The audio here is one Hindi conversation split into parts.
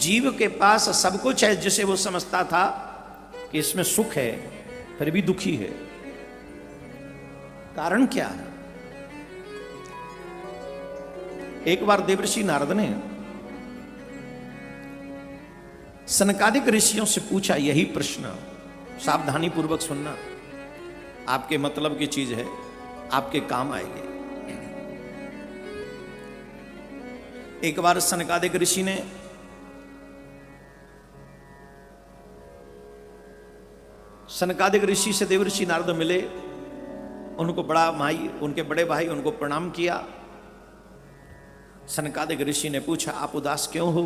जीव के पास सब कुछ है जिसे वो समझता था कि इसमें सुख है, फिर भी दुखी है। कारण क्या है? एक बार देवर्षि नारद ने सनकादिक ऋषियों से पूछा यही प्रश्न, सावधानी पूर्वक सुनना, आपके मतलब की चीज है, आपके काम आएगी। एक बार सनकादिक ऋषि ने सनकादिक ऋषि से देवर्षि नारद मिले, उनको उनके बड़े भाई उनको प्रणाम किया। सनकादिक ऋषि ने पूछा आप उदास क्यों हो?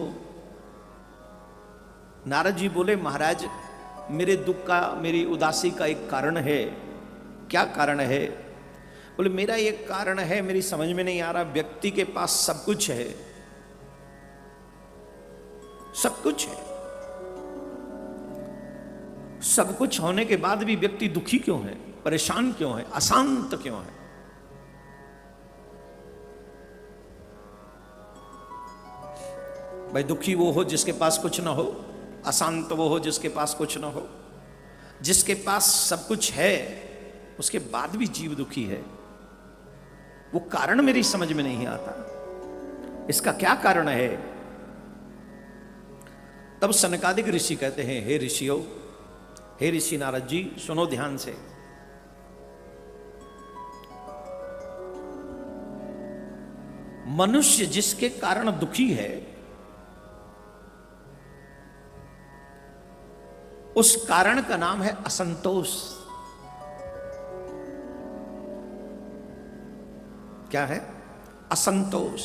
नारद जी बोले महाराज मेरे दुख का, मेरी उदासी का एक कारण है। क्या कारण है? बोले मेरा एक कारण है, मेरी समझ में नहीं आ रहा, व्यक्ति के पास सब कुछ है, सब कुछ है, सब कुछ होने के बाद भी व्यक्ति दुखी क्यों है, परेशान क्यों है, अशांत क्यों है? भाई दुखी वो हो जिसके पास कुछ ना हो, अशांत वो हो जिसके पास कुछ ना हो। जिसके पास सब कुछ है उसके बाद भी जीव दुखी है, वो कारण मेरी समझ में नहीं आता, इसका क्या कारण है? तब सनकादिक ऋषि कहते हैं हे ऋषियों, हे ऋषि नारद जी सुनो ध्यान से। मनुष्य जिसके कारण दुखी है उस कारण का नाम है असंतोष। क्या है? असंतोष।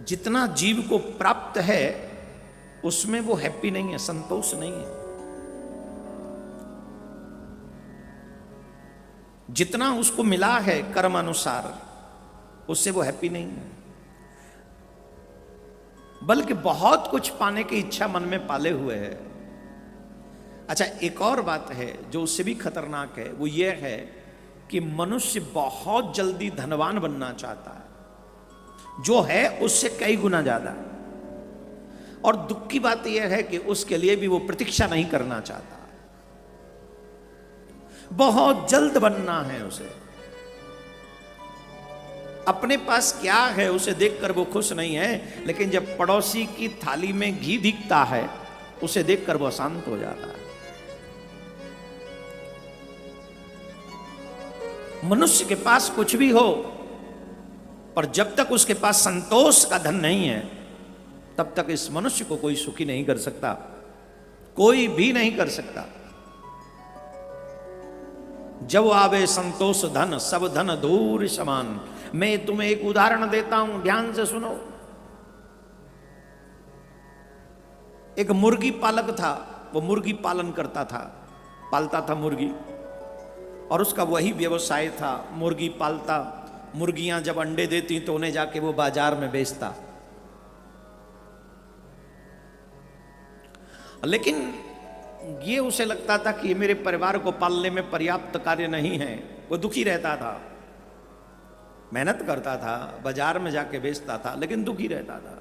जितना जीव को प्राप्त है उसमें वो हैप्पी नहीं है, संतोष नहीं है। जितना उसको मिला है कर्म अनुसार उससे वो हैप्पी नहीं है, बल्कि बहुत कुछ पाने की इच्छा मन में पाले हुए है। अच्छा एक और बात है जो उससे भी खतरनाक है, वो ये है कि मनुष्य बहुत जल्दी धनवान बनना चाहता है, जो है उससे कई गुना ज्यादा। और दुख की बात यह है कि उसके लिए भी वो प्रतीक्षा नहीं करना चाहता, बहुत जल्द बनना है उसे। अपने पास क्या है उसे देखकर वो खुश नहीं है, लेकिन जब पड़ोसी की थाली में घी दिखता है उसे देखकर वो शांत हो जाता है। मनुष्य के पास कुछ भी हो, पर जब तक उसके पास संतोष का धन नहीं है तब तक इस मनुष्य को कोई सुखी नहीं कर सकता, कोई भी नहीं कर सकता। जब आवे संतोष धन सब धन धूर समान। मैं तुम्हें एक उदाहरण देता हूं, ध्यान से सुनो। एक मुर्गी पालक था, वो मुर्गी पालन करता था, पालता था मुर्गी, और उसका वही व्यवसाय था, मुर्गी पालता। मुर्गियां जब अंडे देती तो उन्हें जाके वो बाजार में बेचता। लेकिन ये उसे लगता था कि ये मेरे परिवार को पालने में पर्याप्त कार्य नहीं है। वो दुखी रहता था, मेहनत करता था, बाजार में जाके बेचता था, लेकिन दुखी रहता था।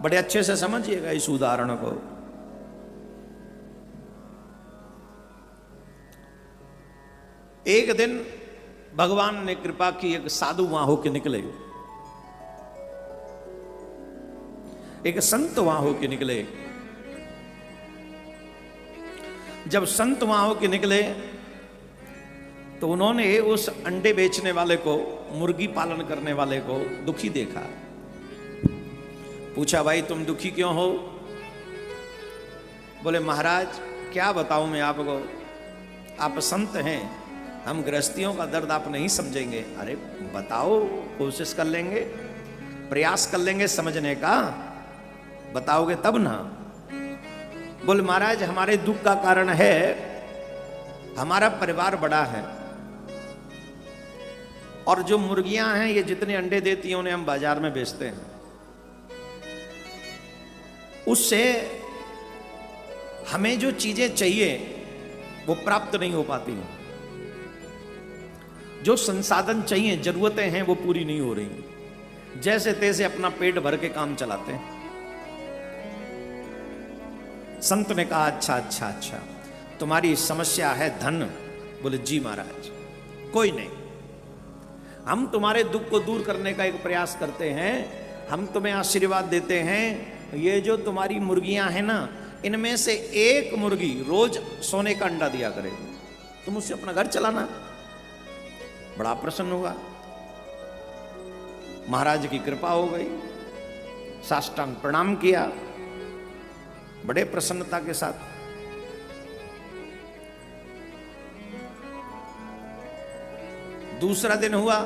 बड़े अच्छे से समझिएगा इस उदाहरण को। एक दिन भगवान ने कृपा की, एक साधु वहां होके निकले, एक संत वहां होके निकले। जब संत वहां होके निकले तो उन्होंने उस अंडे बेचने वाले को, मुर्गी पालन करने वाले को दुखी देखा। पूछा भाई तुम दुखी क्यों हो? बोले महाराज क्या बताऊं मैं आपको, आप संत हैं, हम गृहस्थियों का दर्द आप नहीं समझेंगे। अरे बताओ, कोशिश कर लेंगे, प्रयास कर लेंगे समझने का, बताओगे तब ना। बोले महाराज हमारे दुख का कारण है, हमारा परिवार बड़ा है और जो मुर्गियां हैं ये जितने अंडे देती हैं उन्हें हम बाजार में बेचते हैं, उससे हमें जो चीजें चाहिए वो प्राप्त नहीं हो पाती हैं, जो संसाधन चाहिए, जरूरतें हैं वो पूरी नहीं हो रही। जैसे तैसे अपना पेट भर के काम चलाते हैं। संत ने कहा अच्छा अच्छा अच्छा, तुम्हारी समस्या है धन। बोले जी महाराज, कोई नहीं, हम तुम्हारे दुख को दूर करने का एक प्रयास करते हैं। हम तुम्हें आशीर्वाद देते हैं, ये जो तुम्हारी मुर्गियां हैं ना, इनमें से एक मुर्गी रोज सोने का अंडा दिया करेगी, तुम उससे अपना घर चलाना। बड़ा प्रसन्न हुआ, महाराज की कृपा हो गई, साष्टांग प्रणाम किया बड़े प्रसन्नता के साथ। दूसरा दिन हुआ,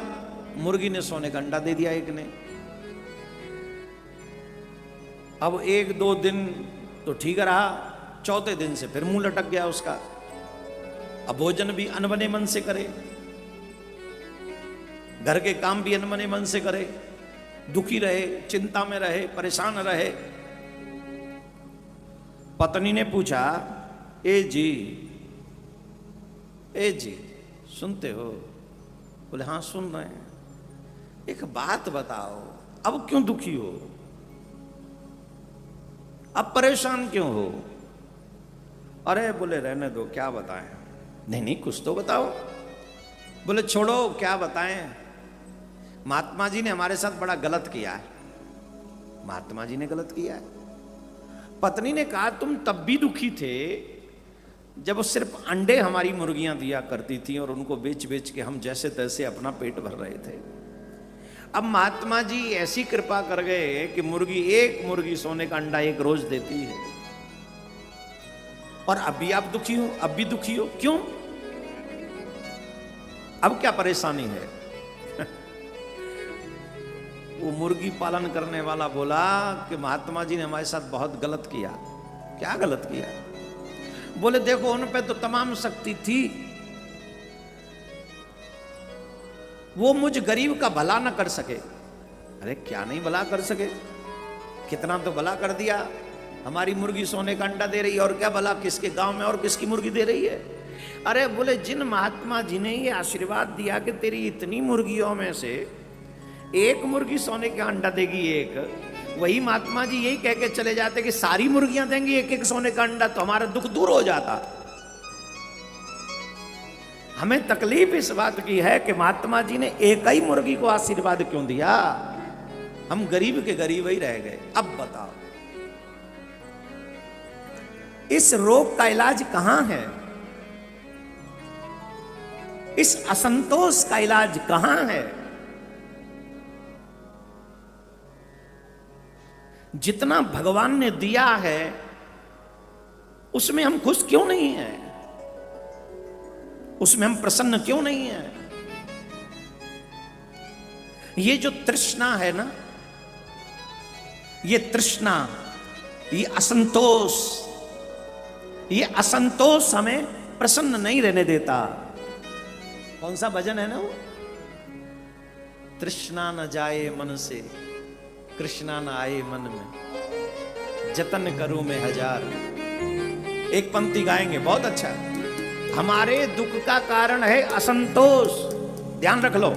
मुर्गी ने सोने का अंडा दे दिया एक ने। अब एक दो दिन तो ठीक रहा, चौथे दिन से फिर मुंह लटक गया उसका। अब भोजन भी अनबने मन से करे, घर के काम भी अनबने मन से करे, दुखी रहे, चिंता में रहे, परेशान रहे। पत्नी ने पूछा, ए जी सुनते हो? बोले हाँ सुन रहे हैं। एक बात बताओ, अब क्यों दुखी हो, अब परेशान क्यों हो? अरे बोले रहने दो, क्या बताएं। नहीं नहीं कुछ तो बताओ। बोले छोड़ो, क्या बताएं, महात्मा जी ने हमारे साथ बड़ा गलत किया है। महात्मा जी ने गलत किया है? पत्नी ने कहा तुम तब भी दुखी थे जब वो सिर्फ अंडे हमारी मुर्गियां दिया करती थी और उनको बेच बेच के हम जैसे तैसे अपना पेट भर रहे थे। अब महात्मा जी ऐसी कृपा कर गए कि एक मुर्गी सोने का अंडा एक रोज देती है, और अब भी आप दुखी हो, अब भी दुखी हो, क्यों? अब क्या परेशानी है? वो मुर्गी पालन करने वाला बोला कि महात्मा जी ने हमारे साथ बहुत गलत किया। क्या गलत किया? बोले देखो उन पे तो तमाम शक्ति थी, वो मुझ गरीब का भला न कर सके। अरे क्या नहीं भला कर सके, कितना तो भला कर दिया। हमारी मुर्गी सोने का अंडा दे रही है, और क्या भला किसके गांव में और किसकी मुर्गी दे रही है? अरे बोले जिन महात्मा जी ने ये आशीर्वाद दिया कि तेरी इतनी मुर्गियों में से एक मुर्गी सोने का अंडा देगी एक, वही महात्मा जी यही कह के चले जाते कि सारी मुर्गियां देंगी एक एक सोने का अंडा, तो हमारा दुख दूर हो जाता। हमें तकलीफ इस बात की है कि महात्मा जी ने एक ही मुर्गी को आशीर्वाद क्यों दिया, हम गरीब के गरीब ही रह गए। अब बताओ इस रोग का इलाज कहां है? इस असंतोष का इलाज कहां है? जितना भगवान ने दिया है उसमें हम खुश क्यों नहीं हैं? उसमें हम प्रसन्न क्यों नहीं हैं? ये जो तृष्णा है ना, ये तृष्णा, ये असंतोष हमें प्रसन्न नहीं रहने देता। कौन सा भजन है ना वो? तृष्णा न जाए मन से, कृष्णा न आए मन में, जतन करूं मैं हजार। एक पंक्ति गाएंगे, बहुत अच्छा। हमारे दुख का कारण है असंतोष। ध्यान रख लो,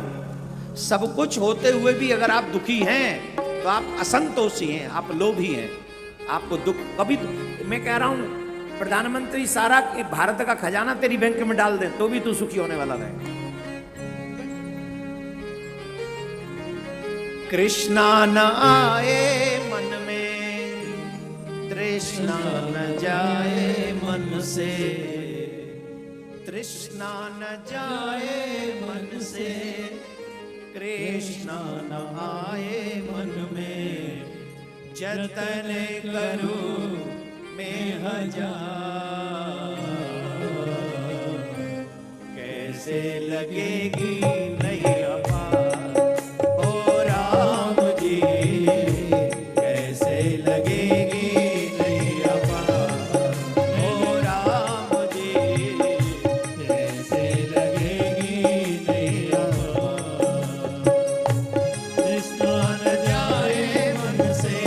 सब कुछ होते हुए भी अगर आप दुखी हैं तो आप असंतोषी हैं, आप लोभी हैं। आपको दुख कभी, मैं कह रहा हूं प्रधानमंत्री सारा भारत का खजाना तेरी बैंक में डाल दे तो भी तू सुखी होने वाला नहीं। कृष्णा न आए मन में, तृष्णा न जाए मन से, तृष्णा न जाए मन से, कृष्णा न आए मन में, जतन करूं मैं हजार। कैसे लगेगी नैया पार, ओ राम जी, कैसे लगेगी नैया पार, ओ राम जी, कैसे लगेगी नैया पार। कृष्णा न जाए मन से,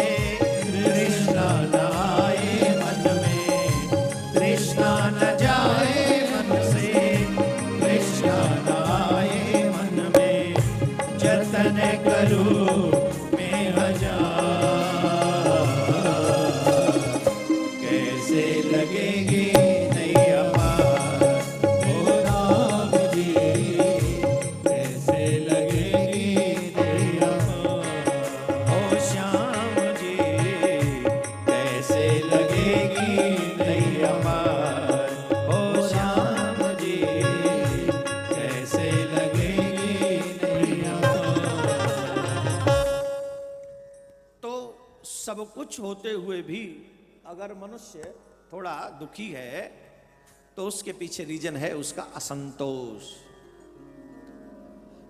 कृष्णा न आए मन में, कृष्णा न जाए मन से, कृष्णा न आए मन में, श्याम जी, कैसे लगेगी नैया पार, ओ श्याम जी, कैसे लगेगी नैया पार। तो सब कुछ होते हुए भी अगर मनुष्य थोड़ा दुखी है तो उसके पीछे रीजन है उसका असंतोष,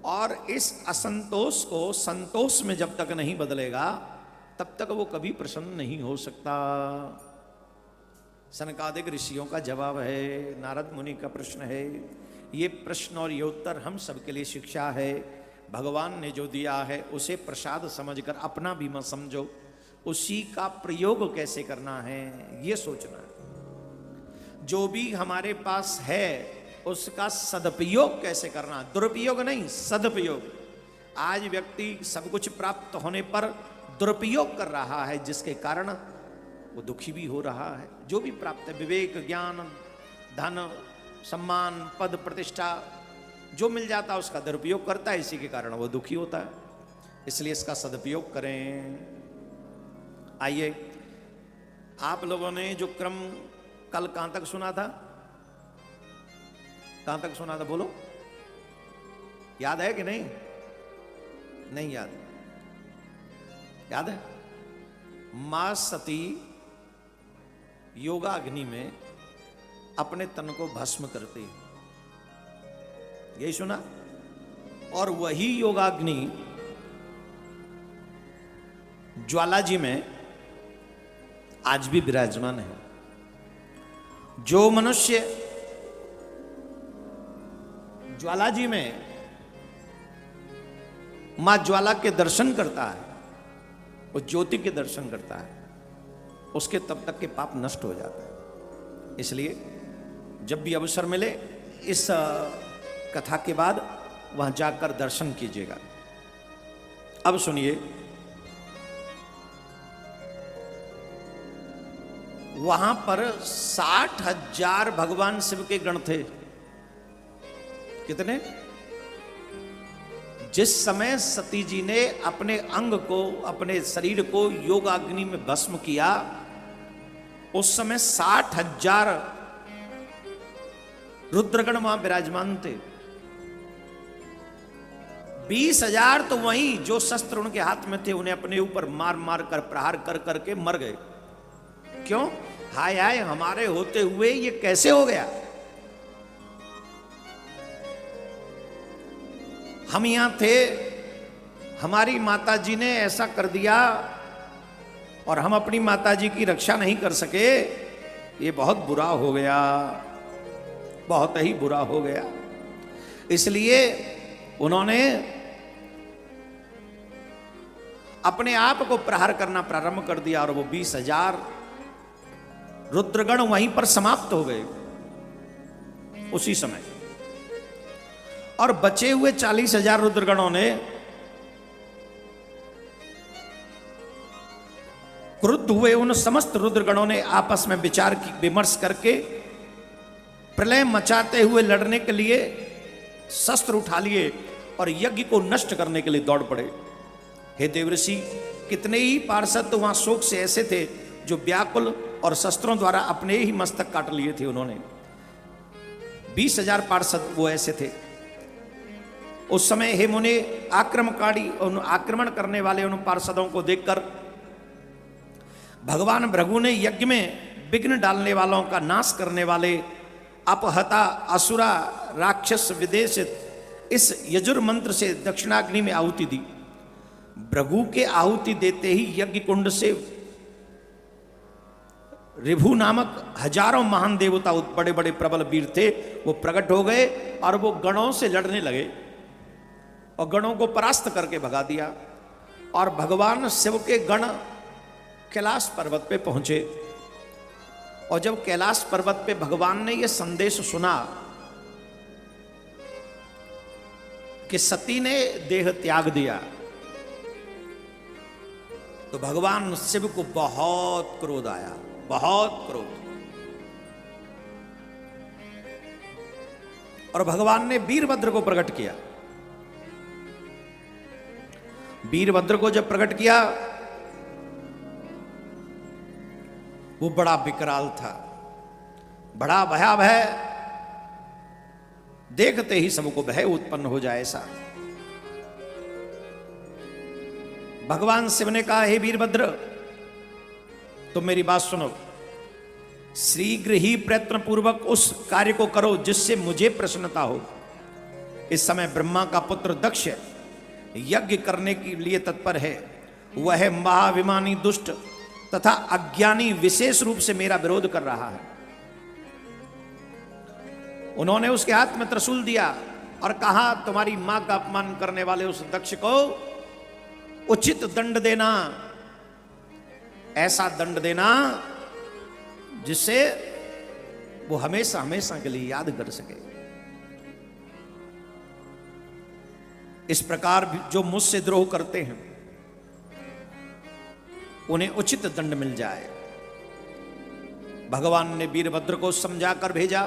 और इस असंतोष को संतोष में जब तक नहीं बदलेगा तब तक वो कभी प्रसन्न नहीं हो सकता। सनकादिक ऋषियों का जवाब है, नारद मुनि का प्रश्न है, ये प्रश्न और ये उत्तर हम सबके लिए शिक्षा है। भगवान ने जो दिया है उसे प्रसाद समझकर अपना भी मत समझो, उसी का प्रयोग कैसे करना है ये सोचना है। जो भी हमारे पास है उसका सदुपयोग कैसे करना, दुरुपयोग नहीं, सदुपयोग। आज व्यक्ति सब कुछ प्राप्त होने पर दुरुपयोग कर रहा है, जिसके कारण वो दुखी भी हो रहा है। जो भी प्राप्त है, विवेक, ज्ञान, धन, सम्मान, पद, प्रतिष्ठा, जो मिल जाता है उसका दुरुपयोग करता है, इसी के कारण वो दुखी होता है। इसलिए इसका सदुपयोग करें। आइए, आप लोगों ने जो क्रम कल कहां तक सुना था, कहां तक सुना था बोलो, याद है कि नहीं? नहीं याद? याद है? मां सती योगाग्नि में अपने तन को भस्म करती, यही सुना? और वही योगाग्नि ज्वाला जी में आज भी विराजमान है। जो मनुष्य ज्वाला जी में मां ज्वाला के दर्शन करता है, वो ज्योति के दर्शन करता है, उसके तब तक के पाप नष्ट हो जाता है। इसलिए जब भी अवसर मिले इस कथा के बाद वहां जाकर दर्शन कीजिएगा। अब सुनिए, वहां पर 60,000 भगवान शिव के गण थे। कितने? जिस समय सती जी ने अपने अंग को, अपने शरीर को योगाग्नि में भस्म किया, उस समय 60,000 रुद्रगण वहां विराजमान थे। 20,000 तो वहीं जो शस्त्र उनके हाथ में थे उन्हें अपने ऊपर मार मार कर, प्रहार कर करके मर गए। क्यों? हाय हाय, हमारे होते हुए ये कैसे हो गया? हम यहां थे, हमारी माता जी ने ऐसा कर दिया और हम अपनी माता जी की रक्षा नहीं कर सके, ये बहुत बुरा हो गया, बहुत ही बुरा हो गया। इसलिए उन्होंने अपने आप को प्रहार करना प्रारंभ कर दिया और वो 20,000 रुद्रगण वहीं पर समाप्त हो गए उसी समय। और बचे हुए 40,000 रुद्रगणों ने क्रुद्ध हुए उन समस्त रुद्रगणों ने आपस में विचार की विमर्श करके प्रलय मचाते हुए लड़ने के लिए शस्त्र उठा लिए और यज्ञ को नष्ट करने के लिए दौड़ पड़े। हे देवऋषि, कितने ही पार्षद तो वहां शोक से ऐसे थे जो व्याकुल और शस्त्रों द्वारा अपने ही मस्तक काट लिए थे उन्होंने। 20,000 पार्षद वो ऐसे थे। उस समय हे मुने, आक्रमणकारी, आक्रमण करने वाले उन पार्षदों को देखकर भगवान भृगु ने यज्ञ में विघ्न डालने वालों का नाश करने वाले अपहता असुरा राक्षस विदेशित इस यजुर मंत्र से दक्षिणाग्नि में आहुति दी। भृगु के आहुति देते ही यज्ञ कुंड से ऋभु नामक हजारों महान देवता, बड़े बड़े प्रबल वीर थे, वो प्रकट हो गए और वो गणों से लड़ने लगे और गणों को परास्त करके भगा दिया। और भगवान शिव के गण कैलाश पर्वत पे पहुंचे और जब कैलाश पर्वत पे भगवान ने यह संदेश सुना कि सती ने देह त्याग दिया, तो भगवान शिव को बहुत क्रोध आया, बहुत क्रोध। और भगवान ने वीरभद्र को प्रकट किया। वीरभद्र को जब प्रकट किया वो बड़ा विकराल था, बड़ा भयावह, देखते ही सबको भय उत्पन्न हो जाए ऐसा। भगवान शिव ने कहा, हे वीरभद्र तुम मेरी बात सुनो, शीघ्र ही प्रयत्न पूर्वक उस कार्य को करो जिससे मुझे प्रसन्नता हो। इस समय ब्रह्मा का पुत्र दक्ष यज्ञ करने के लिए तत्पर है। वह महाभिमानी दुष्ट तथा अज्ञानी विशेष रूप से मेरा विरोध कर रहा है। उन्होंने उसके हाथ में त्रिशूल दिया और कहा, तुम्हारी मां का अपमान करने वाले उस दक्ष को उचित दंड देना, ऐसा दंड देना जिससे वो हमेशा हमेशा के लिए याद कर सके। इस प्रकार जो मुझसे द्रोह करते हैं उन्हें उचित दंड मिल जाए। भगवान ने वीरभद्र को समझाकर भेजा।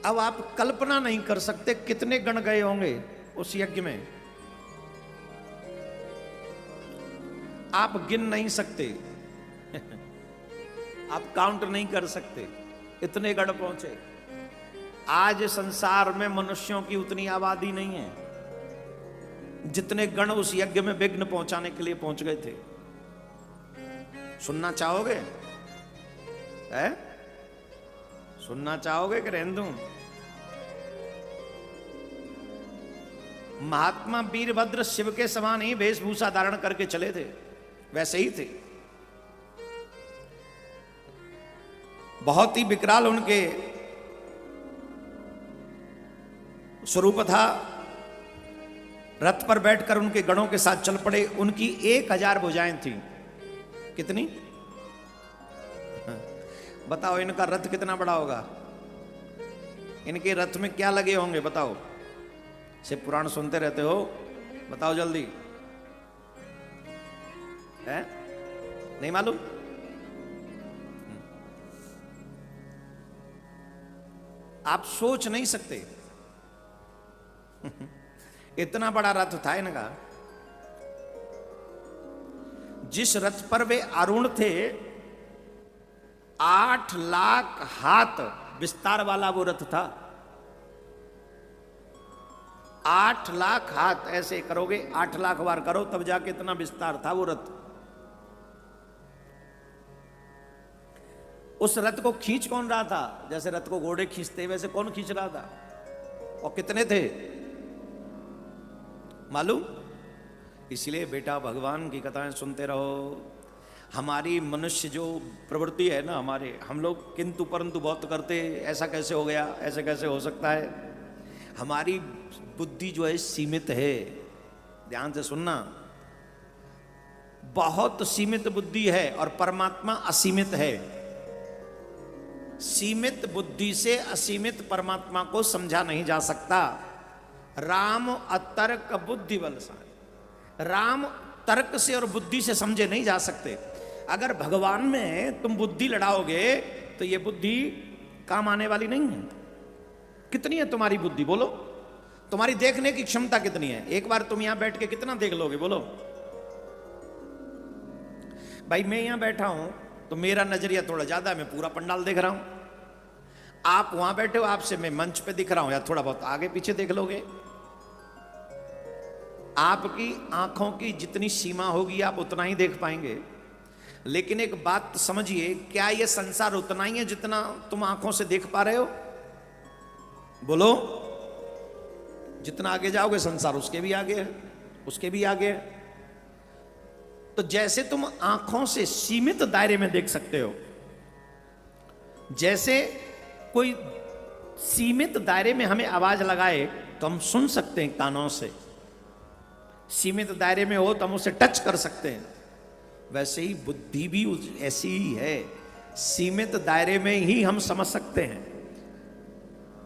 अब आप कल्पना नहीं कर सकते कितने गण गए होंगे उस यज्ञ में, आप गिन नहीं सकते आप काउंट नहीं कर सकते, इतने गण पहुंचे। आज संसार में मनुष्यों की उतनी आबादी नहीं है जितने गण उस यज्ञ में विघ्न पहुंचाने के लिए पहुंच गए थे। सुनना चाहोगे? है? सुनना चाहोगे कि रहने दूं? महात्मा वीरभद्र शिव के समान ही वेशभूषा धारण करके चले थे, वैसे ही थे। बहुत ही विकराल उनके स्वरूप था। रथ पर बैठकर उनके गणों के साथ चल पड़े। उनकी 1000 भुजाएं थी। कितनी? बताओ इनका रथ कितना बड़ा होगा? इनके रथ में क्या लगे होंगे बताओ? शिव पुराण सुनते रहते हो, बताओ जल्दी। है? नहीं मालूम? आप सोच नहीं सकते इतना बड़ा रथ था इनका। जिस रथ पर वे आरूढ़ थे 8 लाख हाथ विस्तार वाला वो रथ था। 8 लाख हाथ ऐसे करोगे, 8 लाख बार करो तब जाके इतना विस्तार था वो रथ। उस रथ को खींच कौन रहा था? जैसे रथ को घोड़े खींचते वैसे कौन खींच रहा था? और कितने थे मालूम? इसलिए बेटा भगवान की कथाएं सुनते रहो। हमारी मनुष्य जो प्रवृत्ति है ना, हम लोग किंतु परंतु बहुत करते, ऐसा कैसे हो गया, ऐसे कैसे हो सकता है। हमारी बुद्धि जो है सीमित है। ध्यान से सुनना, बहुत सीमित बुद्धि है और परमात्मा असीमित है। सीमित बुद्धि से असीमित परमात्मा को समझा नहीं जा सकता। राम अतर्क बुद्धि बलशाली। राम तर्क से और बुद्धि से समझे नहीं जा सकते। अगर भगवान में तुम बुद्धि लड़ाओगे तो ये बुद्धि काम आने वाली नहीं है। कितनी है तुम्हारी बुद्धि बोलो? तुम्हारी देखने की क्षमता कितनी है? एक बार तुम यहां बैठ के कितना देख लोगे बोलो? भाई मैं यहां बैठा हूं तो मेरा नजरिया थोड़ा ज्यादा है, मैं पूरा पंडाल देख रहा हूं। आप वहां बैठे हो, आपसे मैं मंच पे दिख रहा हूं या थोड़ा बहुत आगे पीछे देख लोगे। आपकी आंखों की जितनी सीमा होगी आप उतना ही देख पाएंगे। लेकिन एक बात समझिए, क्या यह संसार उतना ही है जितना तुम आंखों से देख पा रहे हो? बोलो। जितना आगे जाओगे संसार उसके भी आगे है, उसके भी आगे है। तो जैसे तुम आंखों से सीमित दायरे में देख सकते हो, जैसे कोई सीमित दायरे में हमें आवाज लगाए तो हम सुन सकते हैं कानों से। सीमित दायरे में हो तो हम उसे टच कर सकते हैं। वैसे ही बुद्धि भी ऐसी ही है, सीमित दायरे में ही हम समझ सकते हैं।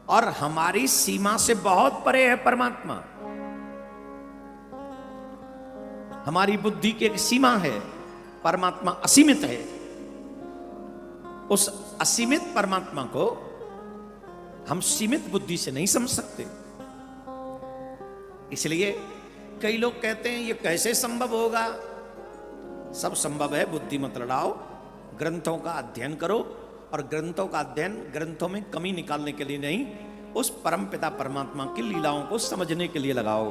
और हमारी सीमा से बहुत परे है परमात्मा। हमारी बुद्धि की एक सीमा है, परमात्मा असीमित है। उस असीमित परमात्मा को हम सीमित बुद्धि से नहीं समझ सकते। इसलिए कई लोग कहते हैं ये कैसे संभव होगा? सब संभव है, बुद्धि मत लड़ाओ, ग्रंथों का अध्ययन करो, और ग्रंथों का अध्ययन ग्रंथों में कमी निकालने के लिए नहीं, उस परम पिता परमात्मा की लीलाओं को समझने के लिए लगाओ।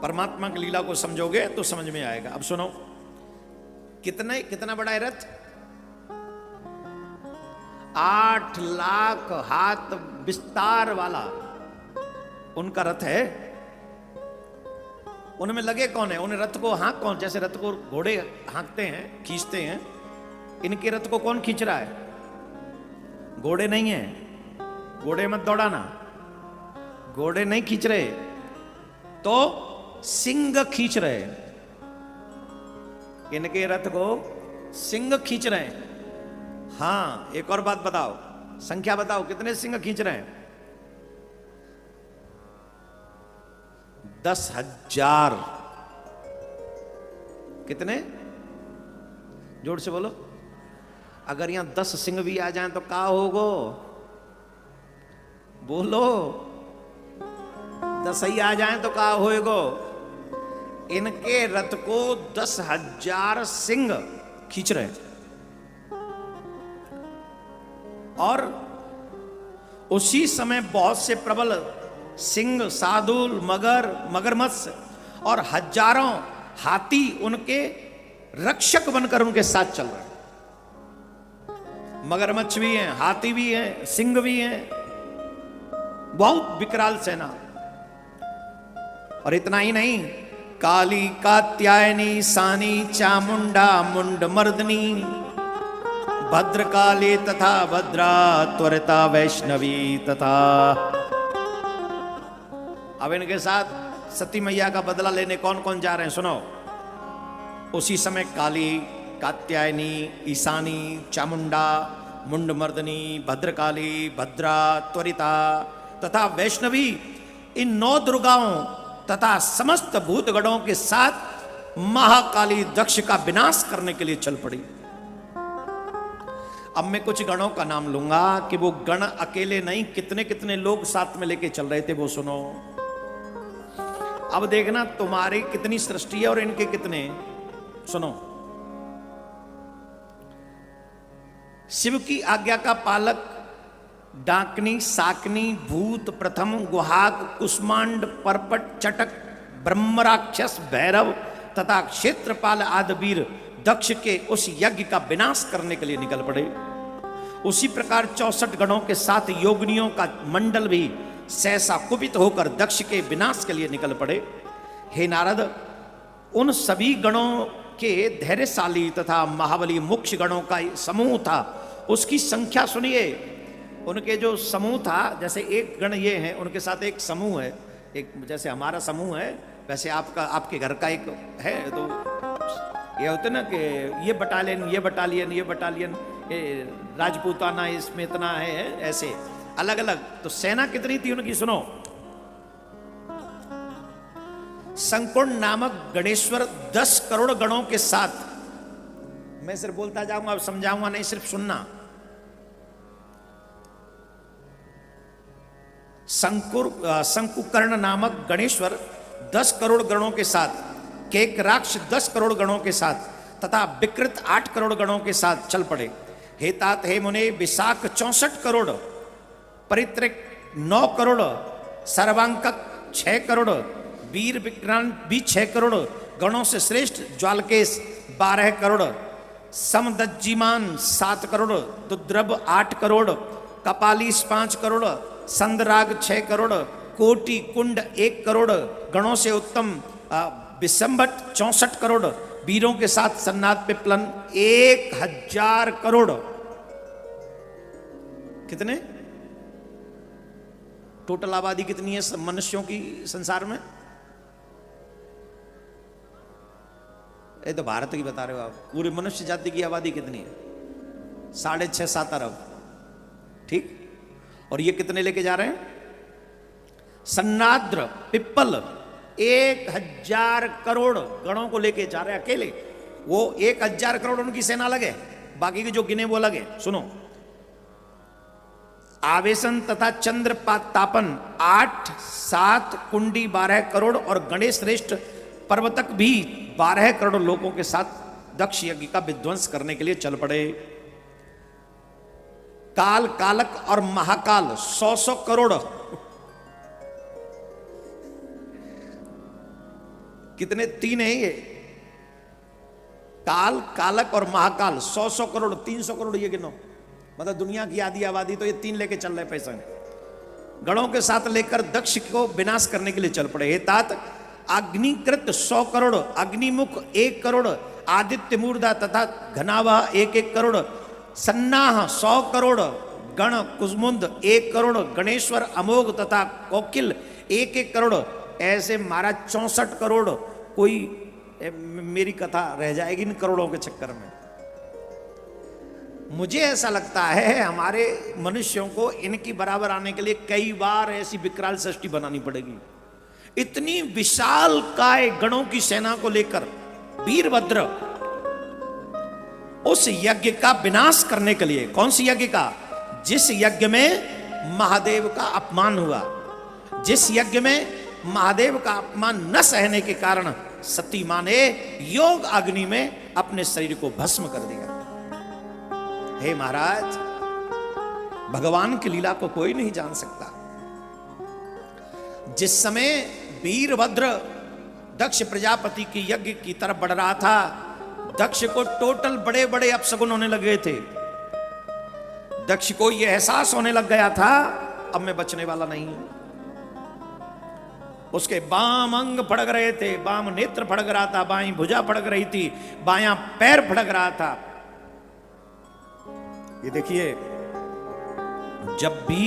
परमात्मा की लीला को समझोगे तो समझ में आएगा। अब सुनो, कितना बड़ा है रथ? 8 लाख हाथ विस्तार वाला उनका रथ है। उनमें लगे कौन है? उन रथ को हाँक कौन? जैसे रथ को घोड़े हाँकते हैं, खींचते हैं, इनके रथ को कौन खींच रहा है? घोड़े नहीं है, घोड़े मत दौड़ाना, घोड़े नहीं खींच रहे, तो सिंह खींच रहे। इनके रथ को सिंह खींच रहे हैं। हाँ, एक और बात बताओ, संख्या बताओ, कितने सिंह खींच रहे हैं? 10,000। कितने? जोर से बोलो। अगर यहां 10 सिंह भी आ जाएं तो क्या होगो? बोलो। 10 ही आ जाएं तो क्या होएगो? इनके रथ को 10,000 सिंह खींच रहे हैं। और उसी समय बहुत से प्रबल सिंह, सादुल, मगर, मगरमच्छ और हजारों हाथी उनके रक्षक बनकर उनके साथ चल रहे हैं। मगरमच्छ भी हैं, हाथी भी हैं, सिंह भी हैं, बहुत विकराल सेना। और इतना ही नहीं, काली, कात्यायनी, सानी, चामुंडा, मुंड मर्दनी, भद्रकाली तथा भद्रा, त्वरिता वैष्णवी तथा। अब इनके साथ सती मैया का बदला लेने कौन कौन जा रहे हैं? सुनो। उसी समय काली, कात्यायनी, ईशानी, चामुंडा, मुंडमर्दनी, भद्रकाली, भद्रा, त्वरिता तथा वैष्णवी, इन 9 दुर्गाओं तथा समस्त भूतगणों के साथ महाकाली दक्ष का विनाश करने के लिए चल पड़ी। अब मैं कुछ गणों का नाम लूंगा कि वो गण अकेले नहीं, कितने कितने लोग साथ में लेके चल रहे थे, वो सुनो। अब देखना तुम्हारी कितनी सृष्टि है और इनके कितने। सुनो। शिव की आज्ञा का पालक डाकनी, साकनी, भूत, प्रथम, गुहाग, कुष्मांड, परपट, चटक, ब्रह्मराक्षस, भैरव तथा क्षेत्रपाल आदि वीर दक्ष के उस यज्ञ का विनाश करने के लिए निकल पड़े। उसी प्रकार 64 गणों के साथ योगिनियों का मंडल भी सहसा कुपित होकर दक्ष के विनाश के लिए निकल पड़े। हे नारद, उन सभी गणों के धैर्यशाली तथा महाबली मुख्य गणों का समूह था, उसकी संख्या सुनिए। उनके जो समूह था, जैसे एक गण ये है, उनके साथ एक समूह है, एक जैसे हमारा समूह है वैसे आपका, आपके घर का एक है। तो ये होते ना कि ये बटालियन, ये बटालियन, ये बटालियन, ये राजपूताना इसमें इतना है, ऐसे अलग अलग। तो सेना कितनी थी उनकी? सुनो। संकुण नामक गणेश्वर 10 करोड़ गणों के साथ, मैं सिर्फ बोलता जाऊंगा, अब समझाऊंगा नहीं, सिर्फ सुनना। शंकुकर्ण नामक गणेश्वर 10 करोड़ गणों के साथ, केकराक्ष 10 करोड़ गणों के साथ तथा विकृत 8 करोड़ गणों के साथ चल पड़े। हे तात, हे मुने, विशाख 64 करोड़, परित्रक 9 करोड़, सर्वांकक 6 करोड़, वीर विक्रांत भी 6 करोड़, गणों से श्रेष्ठ ज्वालकेश 12 करोड़, समदज्जिमान 7 करोड़, दुद्रभ 8 करोड़, कपालीस 5 करोड़, संदराग 6 करोड़, कोटि कुंड 1 करोड़, गणों से उत्तम विसंभट 64 करोड़, वीरों के साथ सन्नाद पिप्लन 1000 करोड़। कितने? टोटल आबादी कितनी है मनुष्यों की संसार में? ये तो भारत की बता रहे हो आप। पूरी मनुष्य जाति की आबादी कितनी है? 6.5-7 अरब। ठीक। और ये कितने लेके जा रहे हैं? सन्नाद्र पिप्पल 1000 करोड़ गणों को लेके जा रहे हैं अकेले। वो 1000 करोड़ उनकी सेना लगे, बाकी के जो गिने वो लगे। सुनो, आवेशन तथा चंद्र तापन 8 7 कुंडी 12 करोड़ और गणेश श्रेष्ठ पर्वतक भी 12 करोड़ लोगों के साथ दक्ष यज्ञ का विध्वंस करने के लिए चल पड़े। काल, कालक और महाकाल 100 करोड़, कितने 3 हैं ये, काल, कालक और महाकाल 100 करोड़, 300 करोड़ ये गिनो, मतलब दुनिया की आधी आबादी तो ये 3 लेके चल रहे पैसा में, गणों के साथ लेकर दक्ष को विनाश करने के लिए चल पड़े। हे तात, अग्निकृत 100 करोड़, अग्निमुख 1 करोड़, आदित्य मूर्धा तथा घनावा 1-1 करोड़, सन्नाह 100 करोड़, गण कुजमुंद 1 करोड़, गणेश्वर अमोघ तथा कोकिल 1-1 करोड़, ऐसे महाराज 64 करोड़। कोई मेरी कथा रह जाएगी इन करोड़ों के चक्कर में। मुझे ऐसा लगता है हमारे मनुष्यों को इनकी बराबर आने के लिए कई बार ऐसी विकराल सृष्टि बनानी पड़ेगी। इतनी विशाल काय गणों की सेना को लेकर वीरभद्र उस यज्ञ का विनाश करने के लिए, कौन सी यज्ञ का? जिस यज्ञ में महादेव का अपमान हुआ, जिस यज्ञ में महादेव का अपमान न सहने के कारण सती मां ने योग अग्नि में अपने शरीर को भस्म कर दिया। हे महाराज, भगवान की लीला को कोई नहीं जान सकता। जिस समय वीरभद्र दक्ष प्रजापति की यज्ञ की तरफ बढ़ रहा था, दक्ष को टोटल बड़े बड़े अपशगुन होने लग गए थे। दक्ष को यह एहसास होने लग गया था अब मैं बचने वाला नहीं। उसके बाम अंग फड़क रहे थे, बाम नेत्र फड़क रहा था, बाई भुजा फड़क रही थी, बायां पैर फड़क रहा था। ये देखिए, जब भी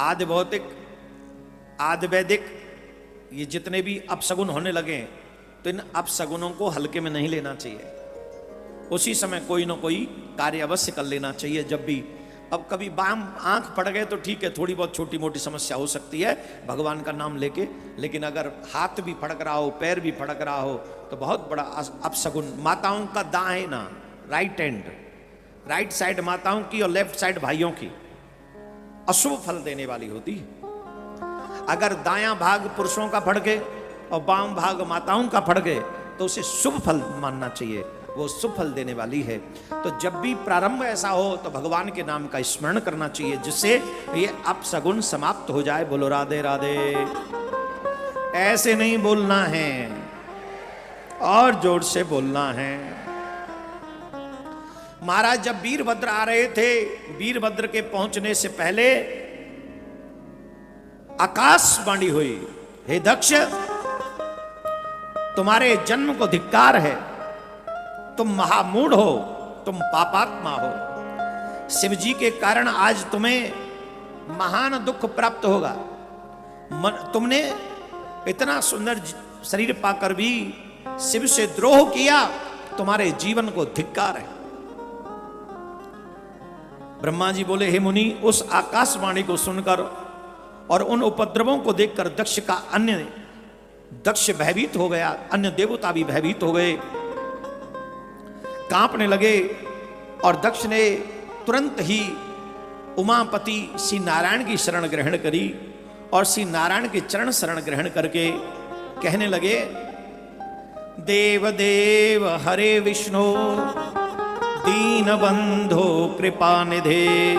आदि भौतिक आदि वैदिक ये जितने भी अपशगुन होने लगे तो इन अपशगुनों को हल्के में नहीं लेना चाहिए। उसी समय कोई ना कोई कार्य अवश्य कर लेना चाहिए। जब भी अब कभी बाम आंख पड़ गए तो ठीक है, थोड़ी बहुत छोटी मोटी समस्या हो सकती है भगवान का नाम लेके, लेकिन अगर हाथ भी फड़क रहा हो, पैर भी फड़क रहा हो तो बहुत बड़ा अपशगुन। माताओं का दाएं ना, राइट हैंड, राइट साइड माताओं की और लेफ्ट साइड भाइयों की अशुभ फल देने वाली होती है। अगर दायां भाग पुरुषों का फड़के और बाम भाग माताओं का फड़के तो उसे शुभ फल मानना चाहिए, वो शुभ फल देने वाली है। तो जब भी प्रारंभ ऐसा हो तो भगवान के नाम का स्मरण करना चाहिए, जिससे ये अपशगुन समाप्त हो जाए। बोलो राधे राधे। ऐसे नहीं बोलना है, और जोर से बोलना है। महाराज जब वीरभद्र आ रहे थे, वीरभद्र के पहुंचने से पहले आकाशवाणी हुई, हे दक्ष, तुम्हारे जन्म को धिक्कार है, तुम महामूढ़ हो, तुम पापात्मा हो। शिव जी के कारण आज तुम्हें महान दुख प्राप्त होगा। तुमने इतना सुंदर शरीर पाकर भी शिव से द्रोह किया, तुम्हारे जीवन को धिक्कार है। ब्रह्मा जी बोले, हे मुनि, उस आकाशवाणी को सुनकर और उन उपद्रवों को देखकर दक्ष भयभीत हो गया, अन्य देवता भी भयभीत हो गए, कांपने लगे। और दक्ष ने तुरंत ही उमापति श्री नारायण की शरण ग्रहण करी और श्री नारायण के चरण शरण ग्रहण करके कहने लगे, देव देव हरे विष्णु दीन बंधो कृपा निधे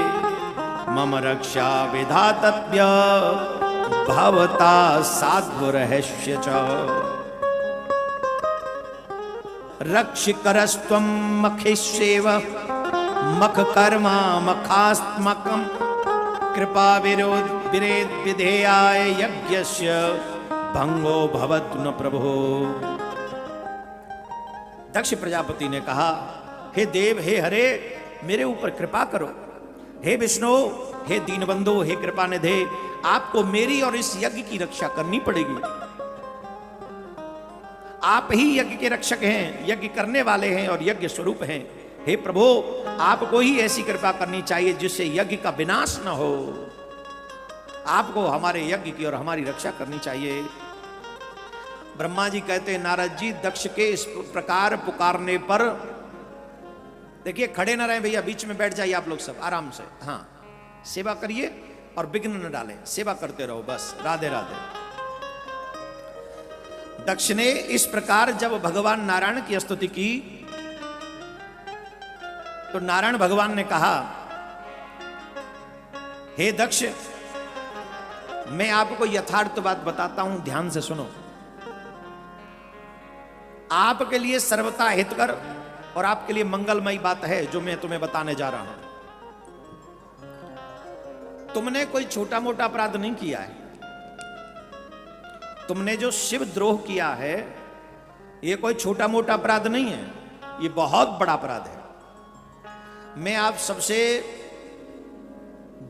मम रक्षा विधातव्य भवता साध्वरहस्य च रक्षिकरस्त्वं मखिष्येव मख कर्मा मखास्त्मकं कृपा विरेद विधेयाय यज्ञस्य भंगो भवतु न प्रभो। दक्ष प्रजापति ने कहा, हे देव, हे हरे, मेरे ऊपर कृपा करो। हे विष्णु, हे दीनबंधु, हे कृपा निधे, आपको मेरी और इस यज्ञ की रक्षा करनी पड़ेगी। आप ही यज्ञ के रक्षक हैं, यज्ञ करने वाले हैं और यज्ञ स्वरूप हैं। हे प्रभु, आपको ही ऐसी कृपा करनी चाहिए जिससे यज्ञ का विनाश न हो। आपको हमारे यज्ञ की और हमारी रक्षा करनी चाहिए। ब्रह्मा जी कहते हैं, नारद जी, दक्ष के इस प्रकार पुकारने पर देखिए खड़े ना रहे भैया, बीच में बैठ जाइए आप लोग सब आराम से। हाँ, सेवा करिए और विघ्न न डालें, सेवा करते रहो बस। राधे राधे। दक्ष ने इस प्रकार जब भगवान नारायण की स्तुति की तो नारायण भगवान ने कहा, हे दक्ष, मैं आपको यथार्थ बात बताता हूं, ध्यान से सुनो। आपके लिए सर्वथा हितकर और आपके लिए मंगलमयी बात है जो मैं तुम्हें बताने जा रहा हूं। तुमने कोई छोटा मोटा अपराध नहीं किया है। तुमने जो शिव द्रोह किया है ये कोई छोटा मोटा अपराध नहीं है, ये बहुत बड़ा अपराध है। मैं आप सबसे,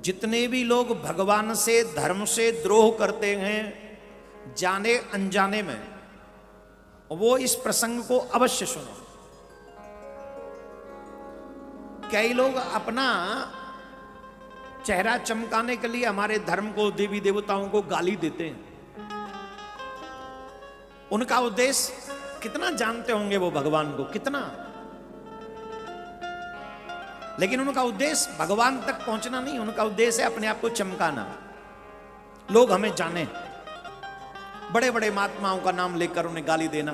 जितने भी लोग भगवान से धर्म से द्रोह करते हैं जाने अनजाने में, वो इस प्रसंग को अवश्य सुनो। कई लोग अपना चेहरा चमकाने के लिए हमारे धर्म को, देवी देवताओं को गाली देते हैं। उनका उद्देश्य कितना जानते होंगे वो भगवान को, कितना, लेकिन उनका उद्देश्य भगवान तक पहुंचना नहीं, उनका उद्देश्य है अपने आप को चमकाना, लोग हमें जाने। बड़े बड़े महात्माओं का नाम लेकर उन्हें गाली देना,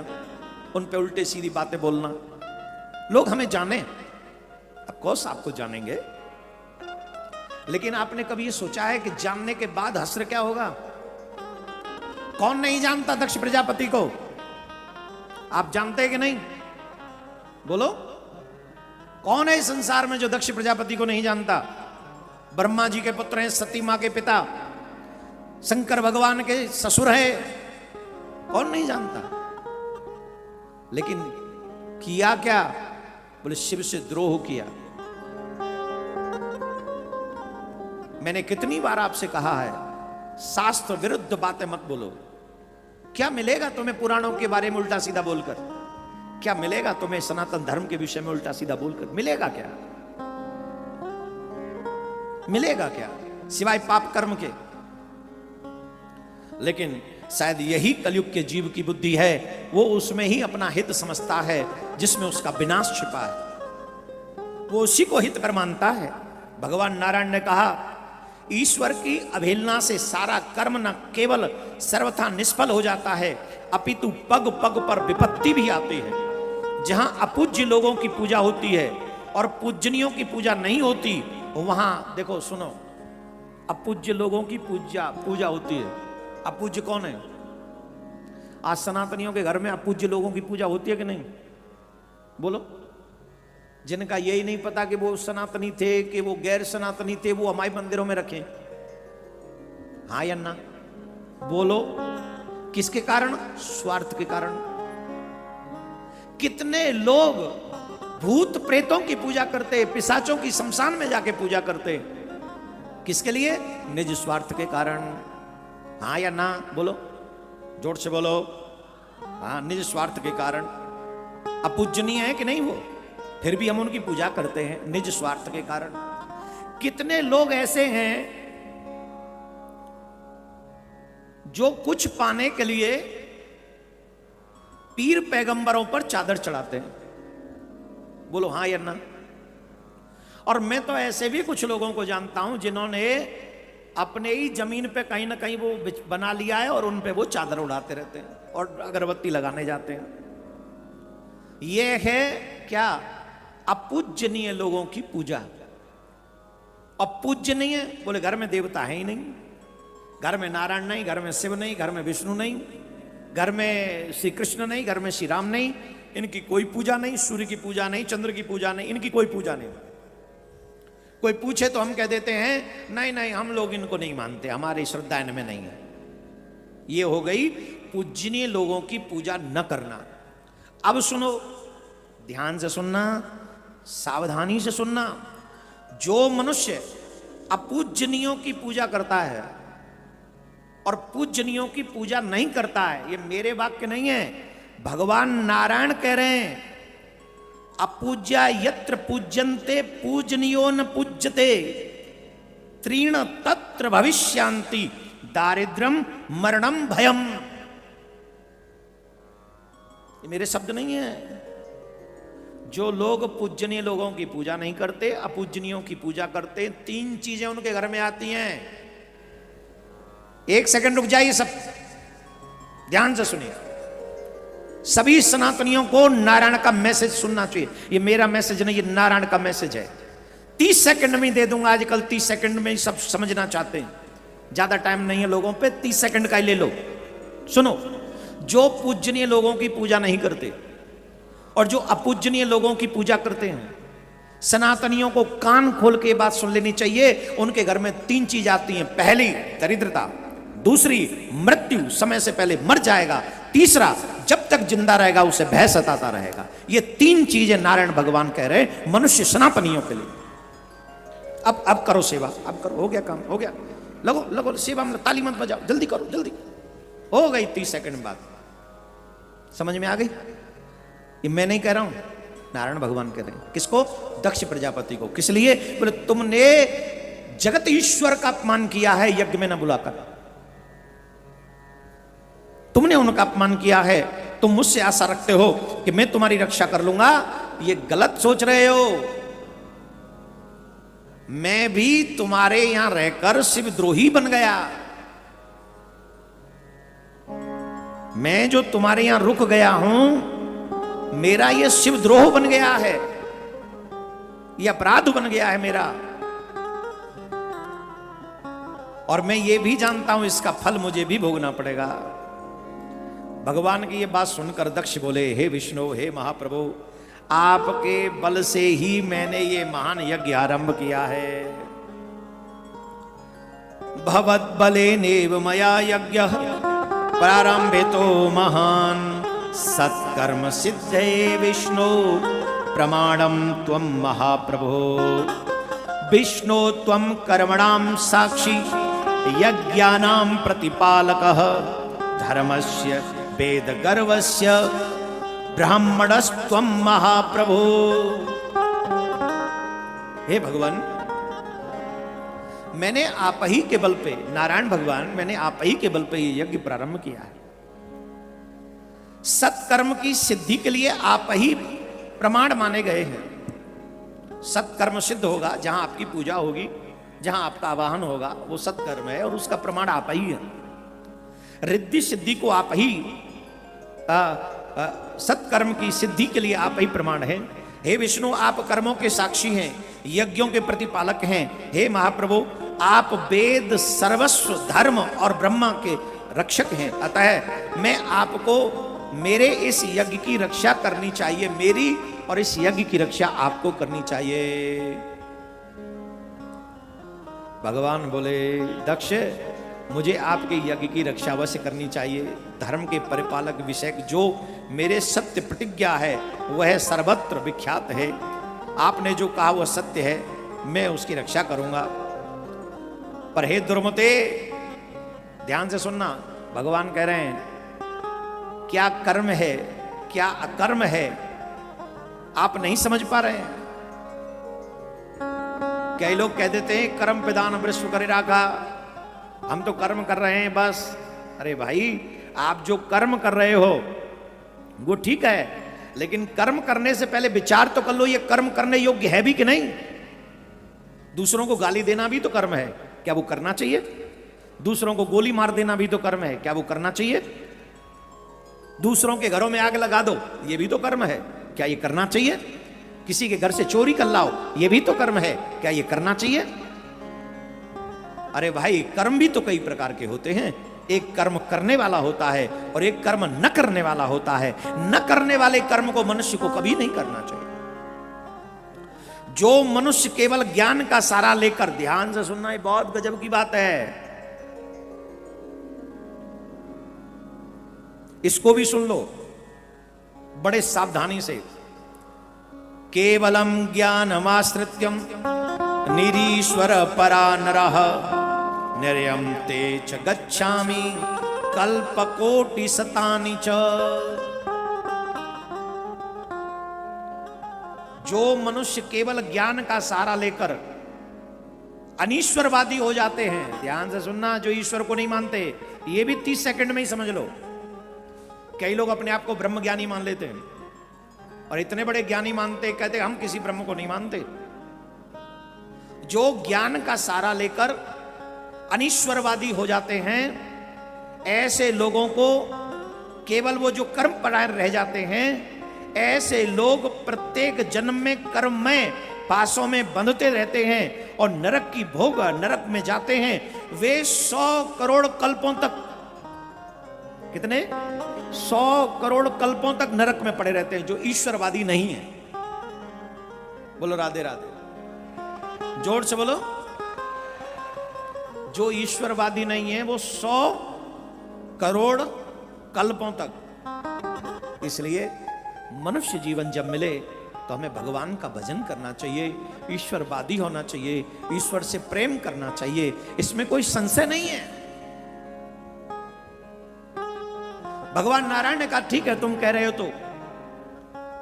उन पे उल्टे सीधी बातें बोलना, लोग हमें जाने। ऑफ कोर्स आपको जानेंगे, लेकिन आपने कभी ये सोचा है कि जानने के बाद हश्र क्या होगा? कौन नहीं जानता दक्ष प्रजापति को? आप जानते हैं कि नहीं? बोलो, कौन है इस संसार में जो दक्ष प्रजापति को नहीं जानता? ब्रह्मा जी के पुत्र हैं, सती मां के पिता, शंकर भगवान के ससुर है, कौन नहीं जानता? लेकिन किया क्या? बोले शिव से द्रोह किया। मैंने कितनी बार आपसे कहा है, शास्त्र विरुद्ध बातें मत बोलो। क्या मिलेगा तुम्हें पुराणों के बारे में उल्टा सीधा बोलकर? क्या मिलेगा तुम्हें सनातन धर्म के विषय में उल्टा सीधा बोलकर? मिलेगा क्या? मिलेगा क्या सिवाय पाप कर्म के? लेकिन शायद यही कलयुग के जीव की बुद्धि है, वो उसमें ही अपना हित समझता है जिसमें उसका विनाश छिपा है, वो उसी को हित कर मानता है। भगवान नारायण ने कहा, ईश्वर की अवहेलना से सारा कर्म न केवल सर्वथा निष्फल हो जाता है, अपितु पग पग पर विपत्ति भी आती है। जहां अपूज्य लोगों की पूजा होती है और पूजनियों की पूजा नहीं होती, वहां देखो सुनो, अपूज्य लोगों की पूजा होती है। अपूज्य कौन है? आज सनातनियों के घर में अपूज्य लोगों की पूजा होती है कि नहीं? बोलो। जिनका यही नहीं पता कि वो सनातनी थे कि वो गैर सनातनी थे, वो हमारे मंदिरों में रखें, हाँ या ना? बोलो। किसके कारण? स्वार्थ के कारण। कितने लोग भूत प्रेतों की पूजा करते, पिशाचों की शमशान में जाके पूजा करते, किसके लिए? निज स्वार्थ के कारण, हाँ या ना? बोलो, जोर से बोलो। हाँ, निज स्वार्थ के कारण। अपूजनीय है कि नहीं वो, फिर भी हम उनकी पूजा करते हैं निज स्वार्थ के कारण। कितने लोग ऐसे हैं जो कुछ पाने के लिए पीर पैगंबरों पर चादर चढ़ाते हैं, बोलो हाँ या ना? और मैं तो ऐसे भी कुछ लोगों को जानता हूं जिन्होंने अपने ही जमीन पे कहीं ना कहीं वो बना लिया है और उन पे वो चादर उड़ाते रहते हैं और अगरबत्ती लगाने जाते हैं। ये है क्या? अपूजनीय लोगों की पूजा। अपूजनीय बोले घर में देवता है ही नहीं, घर में नारायण नहीं, घर में शिव नहीं, घर में विष्णु नहीं, घर में श्री कृष्ण नहीं, घर में श्री राम नहीं, इनकी कोई पूजा नहीं, सूर्य की पूजा नहीं, चंद्र की पूजा नहीं, इनकी कोई पूजा नहीं। कोई पूछे तो हम कह देते हैं नहीं नहीं हम लोग इनको नहीं मानते, हमारी श्रद्धा इनमें नहीं है। ये हो गई पूजनीय लोगों की पूजा न करना। अब सुनो, ध्यान से सुनना, सावधानी से सुनना। जो मनुष्य अपूजनीयों की पूजा करता है और पूजनीयों की पूजा नहीं करता है, ये मेरे वाक्य नहीं है, भगवान नारायण कह रहे हैं, अपूज्या यत्र पूज्यन्ते पूजनीयो न पूज्यते त्रीण तत्र भविष्यांति दारिद्र्यम मरणम भयम। ये मेरे शब्द नहीं है। जो लोग पूजनीय लोगों की पूजा नहीं करते, अपूजनीयों की पूजा करते, 3 चीजें उनके घर में आती हैं। 1 सेकंड रुक जाइए, सब ध्यान से सुनिए। सभी सनातनियों को नारायण का मैसेज सुनना चाहिए। ये मेरा मैसेज नहीं, ये नारायण का मैसेज है। 30 सेकंड में दे दूंगा। आजकल 30 सेकंड में ही सब समझना चाहते हैं, ज्यादा टाइम नहीं है लोगों पे, 30 सेकंड का ही ले लो। सुनो, जो पूजनीय लोगों की पूजा नहीं करते और जो अपूजनीय लोगों की पूजा करते हैं, सनातनियों को कान खोल के बात सुन लेनी चाहिए। उनके घर में 3 चीज आती हैं। पहली, दरिद्रता। दूसरी, मृत्यु, समय से पहले मर जाएगा। तीसरा, जब तक जिंदा रहेगा उसे भय सताता रहेगा। ये 3 चीजें नारायण भगवान कह रहे मनुष्य सनातनियों के लिए। अब करो सेवा, अब करो, हो गया काम, हो गया। लगो लगो सेवा में, ताली मत बजाओ, जल्दी करो, जल्दी। हो गई 30 सेकंड बाद। समझ में आ गई? ये मैं नहीं कह रहा हूं, नारायण भगवान कह रहे हैं। किसको? दक्ष प्रजापति को। किस लिए? बोले तुमने जगत ईश्वर का अपमान किया है यज्ञ में न बुलाकर। तुमने उनका अपमान किया है, तुम मुझसे आशा रखते हो कि मैं तुम्हारी रक्षा कर लूंगा। ये गलत सोच रहे हो। मैं भी तुम्हारे यहां रहकर शिवद्रोही बन गया। मैं जो तुम्हारे यहां रुक गया हूं, मेरा ये शिवद्रोह बन गया है, ये अपराध बन गया है मेरा। और मैं ये भी जानता हूं इसका फल मुझे भी भोगना पड़ेगा। भगवान की ये बात सुनकर दक्ष बोले, हे विष्णु, हे महाप्रभु, आपके बल से ही मैंने ये महान यज्ञ आरंभ किया है। भवत बलेनेव मया यज्ञ प्रारंभितो महान, सत्कर्म सिद्धे विष्णु प्रमाणम त्वं महाप्रभो। विष्णु त्वं कर्मणां साक्षी यज्ञानां प्रतिपालकः, धर्मस्य वेद गर्वस्य ब्राह्मणस्त्वं महाप्रभो। हे भगवान, मैंने आप ही के बल पे, नारायण भगवान, मैंने आप ही के बल पे ये यज्ञ प्रारंभ किया है। सत्कर्म की सिद्धि के लिए आप ही प्रमाण माने गए हैं। सत्कर्म सिद्ध होगा जहां आपकी पूजा होगी, जहां आपका आवाहन होगा, वो सत्कर्म है और उसका प्रमाण आप ही है। रिद्धि सिद्धि को आप ही, सत्कर्म की सिद्धि के लिए आप ही प्रमाण हैं। हे विष्णु, आप कर्मों के साक्षी हैं, यज्ञों के प्रतिपालक हैं। हे महाप्रभु, आप वेद, सर्वस्व, धर्म और ब्रह्मा के रक्षक हैं। अतः मैं आपको, मेरे इस यज्ञ की रक्षा करनी चाहिए, मेरी और इस यज्ञ की रक्षा आपको करनी चाहिए। भगवान बोले, दक्ष, मुझे आपके यज्ञ की रक्षा अवश्य करनी चाहिए। धर्म के परिपालक विषयक जो मेरे सत्य प्रतिज्ञा है वह सर्वत्र विख्यात है। आपने जो कहा वह सत्य है, मैं उसकी रक्षा करूंगा। पर हे दुर्मते, ध्यान से सुनना, भगवान कह रहे हैं क्या कर्म है, क्या अकर्म है, आप नहीं समझ पा रहे हैं। कई लोग कह देते हैं कर्म पिदान विश्व करे राखा, हम तो कर्म कर रहे हैं बस। अरे भाई, आप जो कर्म कर रहे हो वो ठीक है, लेकिन कर्म करने से पहले विचार तो कर लो ये कर्म करने योग्य है भी कि नहीं। दूसरों को गाली देना भी तो कर्म है, क्या वो करना चाहिए? दूसरों को गोली मार देना भी तो कर्म है, क्या वो करना चाहिए? दूसरों के घरों में आग लगा दो, ये भी तो कर्म है, क्या ये करना चाहिए? किसी के घर से चोरी कर लाओ, ये भी तो कर्म है, क्या ये करना चाहिए? अरे भाई, कर्म भी तो कई प्रकार के होते हैं। एक कर्म करने वाला होता है और एक कर्म न करने वाला होता है। न करने वाले कर्म को मनुष्य को कभी नहीं करना चाहिए। जो मनुष्य केवल ज्ञान का सहारा लेकर, ध्यान से सुनना, ये बहुत गजब की बात है, इसको भी सुन लो बड़े सावधानी से। केवलम ज्ञानमाश्रित्यम निरीश्वर परा नरः, निर्यम ते च गच्छामि कल्पकोटि शतानि च। जो मनुष्य केवल ज्ञान का सहारा लेकर अनीश्वरवादी हो जाते हैं, ध्यान से सुनना, जो ईश्वर को नहीं मानते, ये भी 30 सेकंड में ही समझ लो। कई लोग अपने आप को ब्रह्मज्ञानी मान लेते हैं, और इतने बड़े ज्ञानी मानते, कहते हम किसी ब्रह्म को नहीं मानते। जो ज्ञान का सारा लेकर अनीश्वरवादी हो जाते हैं, ऐसे लोगों को केवल वो जो कर्म परायण रह जाते हैं, ऐसे लोग प्रत्येक जन्म में कर्म में पासों में बंधते रहते हैं और नरक की भोग, नरक में जाते हैं। वे 100 करोड़ कल्पों तक, कितने 100 करोड़ कल्पों तक नरक में पड़े रहते हैं, जो ईश्वरवादी नहीं है। बोलो राधे राधे, जोर से बोलो। जो ईश्वरवादी नहीं है वो 100 करोड़ कल्पों तक। इसलिए मनुष्य जीवन जब मिले तो हमें भगवान का भजन करना चाहिए, ईश्वरवादी होना चाहिए, ईश्वर से प्रेम करना चाहिए, इसमें कोई संशय नहीं है। भगवान नारायण ने कहा ठीक है तुम कह रहे हो तो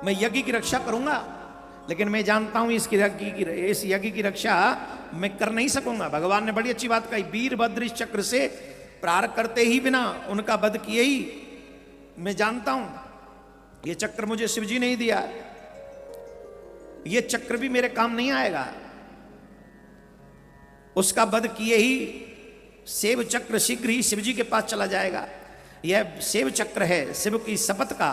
मैं यज्ञ की रक्षा करूंगा, लेकिन मैं जानता हूं इस यज्ञ की रक्षा मैं कर नहीं सकूंगा। भगवान ने बड़ी अच्छी बात कही, वीरभद्र इस चक्र से प्रार करते ही बिना उनका वध किए ही मैं जानता हूं ये चक्र मुझे शिवजी ने ही दिया, ये चक्र भी मेरे काम नहीं आएगा। उसका वध किए ही सेव चक्र शीघ्र ही शिवजी के पास चला जाएगा। यह सेव चक्र है, शिव की शपथ का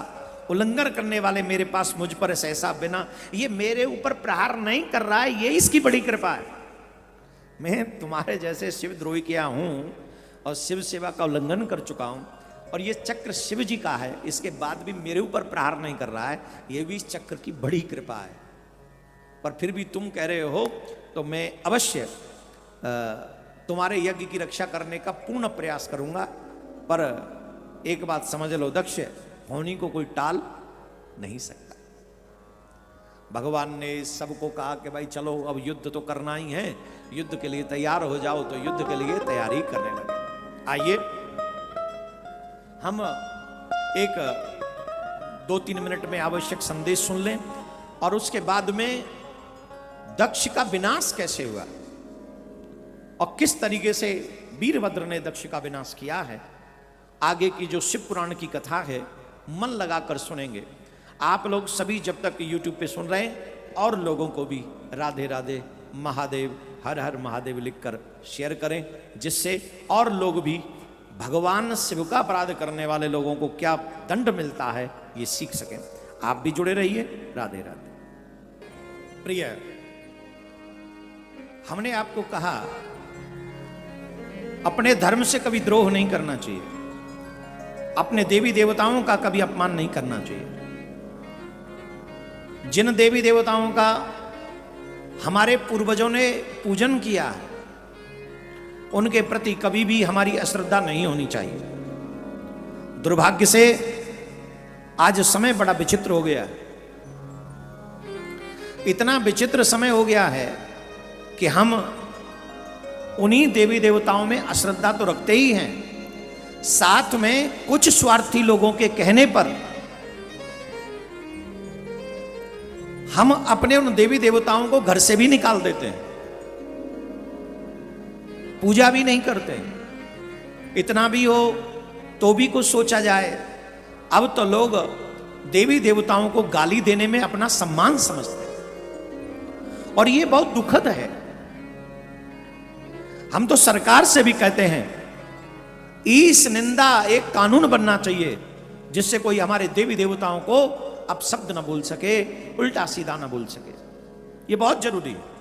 उल्लंघन करने वाले मेरे पास मुझ पर सहसा बिना, ये मेरे ऊपर प्रहार नहीं कर रहा है, ये इसकी बड़ी कृपा है। मैं तुम्हारे जैसे शिवद्रोही किया हूं और शिव सेवा का उल्लंघन कर चुका हूं, और ये चक्र शिव जी का है, इसके बाद भी मेरे ऊपर प्रहार नहीं कर रहा है, ये भी इस चक्र की बड़ी कृपा है। पर फिर भी तुम कह रहे हो तो मैं अवश्य तुम्हारे यज्ञ की रक्षा करने का पूर्ण प्रयास करूंगा। पर एक बात समझ लो दक्ष, होनी को कोई टाल नहीं सकता। भगवान ने सबको कहा कि भाई चलो अब युद्ध तो करना ही है, युद्ध के लिए तैयार हो जाओ, तो युद्ध के लिए तैयारी करने लगे। आइए हम एक 2-3 मिनट में आवश्यक संदेश सुन लें और उसके बाद में दक्ष का विनाश कैसे हुआ और किस तरीके से वीरभद्र ने दक्ष का विनाश किया है, आगे की जो शिव पुराण की कथा है मन लगाकर सुनेंगे। आप लोग सभी जब तक YouTube पे सुन रहे हैं और लोगों को भी राधे राधे महादेव हर हर महादेव लिखकर शेयर करें, जिससे और लोग भी भगवान शिव का अपराध करने वाले लोगों को क्या दंड मिलता है ये सीख सकें। आप भी जुड़े रहिए। राधे राधे। प्रिय, हमने आपको कहा अपने धर्म से कभी द्रोह नहीं करना चाहिए, अपने देवी देवताओं का कभी अपमान नहीं करना चाहिए। जिन देवी देवताओं का हमारे पूर्वजों ने पूजन किया है उनके प्रति कभी भी हमारी अश्रद्धा नहीं होनी चाहिए। दुर्भाग्य से आज समय बड़ा विचित्र हो गया है, इतना विचित्र समय हो गया है कि हम उन्हीं देवी देवताओं में अश्रद्धा तो रखते ही हैं, साथ में कुछ स्वार्थी लोगों के कहने पर हम अपने उन देवी देवताओं को घर से भी निकाल देते हैं, पूजा भी नहीं करते। इतना भी हो तो भी कुछ सोचा जाए। अब तो लोग देवी देवताओं को गाली देने में अपना सम्मान समझते हैं और ये बहुत दुखद है। हम तो सरकार से भी कहते हैं इस निंदा एक कानून बनना चाहिए जिससे कोई हमारे देवी देवताओं को अपशब्द ना बोल सके, उल्टा सीधा ना बोल सके। ये बहुत जरूरी है।